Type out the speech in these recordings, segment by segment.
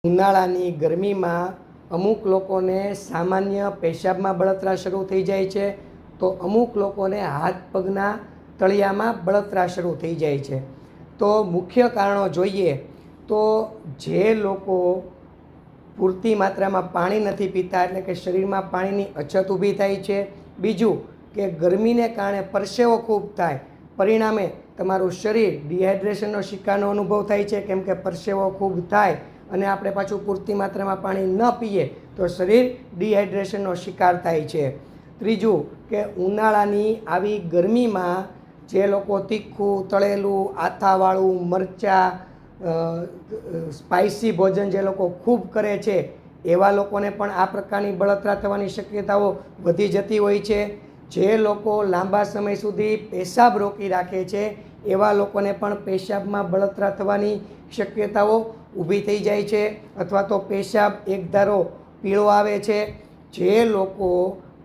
ઉનાળાની ગરમીમાં અમુક લોકોને સામાન્ય પેશાબમાં બળતરા શરૂ થઈ જાય છે, તો અમુક લોકોને હાથ પગના તળિયામાં બળતરા શરૂ થઈ જાય છે. તો મુખ્ય કારણો જોઈએ તો જે લોકો પૂરતી માત્રામાં પાણી નથી પીતા, એટલે કે શરીરમાં પાણીની અછત ઊભી થાય છે. બીજું કે ગરમીને કારણે પરસેવો ખૂબ થાય, પરિણામે તમારું શરીર ડિહાઇડ્રેશનનો શિકારનો અનુભવ થાય છે, કેમ કે પરસેવો ખૂબ થાય અને આપણે પાછું પૂરતી માત્રામાં પાણી ન પીએ તો શરીર ડિહાઇડ્રેશનનો શિકાર થાય છે. ત્રીજું કે ઉનાળાની આવી ગરમીમાં જે લોકો તીખું, તળેલું, આથાવાળું, મરચાં, સ્પાઇસી ભોજન જે લોકો ખૂબ કરે છે એવા લોકોને પણ આ પ્રકારની બળતરા થવાની શક્યતાઓ વધી જતી હોય છે. જે લોકો લાંબા સમય સુધી પેશાબ રોકી રાખે છે એવા લોકોને પણ પેશાબમાં બળતરા થવાની શક્યતાઓ ઊભી થઈ જાય છે, અથવા તો પેશાબ એકધારો પીળો આવે છે. જે લોકો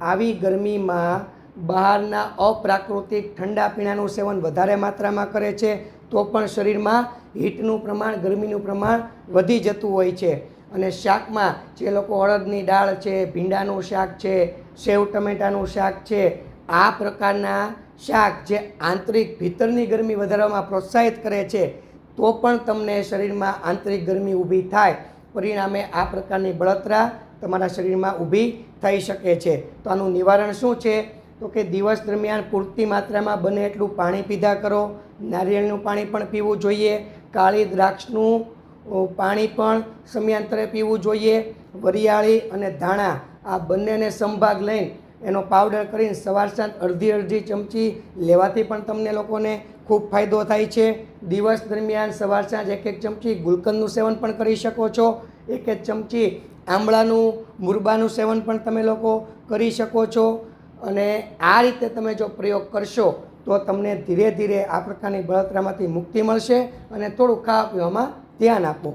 આવી ગરમીમાં બહારના અપ્રાકૃતિક ઠંડા પીણાનું સેવન વધારે માત્રામાં કરે છે તો પણ શરીરમાં હીટનું પ્રમાણ, ગરમીનું પ્રમાણ વધી જતું હોય છે. અને શાકમાં જે લોકો અડદની દાળ છે, ભીંડાનું શાક છે, સેવ ટમેટાનું શાક છે, આ પ્રકારના શાક જે આંતરિક ભીતરની ગરમી વધારવામાં પ્રોત્સાહિત કરે છે, તો પણ તમને શરીરમાં આંતરિક ગરમી ઊભી થાય, પરિણામે આ પ્રકારની બળતરા તમારા શરીરમાં ઊભી થઈ શકે છે. તો આનું નિવારણ શું છે? તો કે દિવસ દરમિયાન પૂરતી માત્રામાં બને એટલું પાણી પીધા કરો. નારિયેળનું પાણી પણ પીવું જોઈએ. કાળી દ્રાક્ષનું પાણી પણ સમયાંતરે પીવું જોઈએ. વરિયાળી અને ધાણા આ બંનેને સમભાગ લઈને એનો પાવડર કરીને સવાર સાંજ અડધી ચમચી લેવાથી પણ તમને લોકોને ખૂબ ફાયદો થાય છે. દિવસ દરમિયાન સવાર સાંજ એક ચમચી ગુલકંદનું સેવન પણ કરી શકો છો. એક ચમચી આંબળાનું મુરબાનું સેવન પણ તમે લોકો કરી શકો છો. અને આ રીતે તમે જો પ્રયોગ કરશો તો તમને ધીરે ધીરે આ પ્રકારની બળતરામાંથી મુક્તિ મળશે. અને થોડું ખાવા પીવામાં ધ્યાન આપો.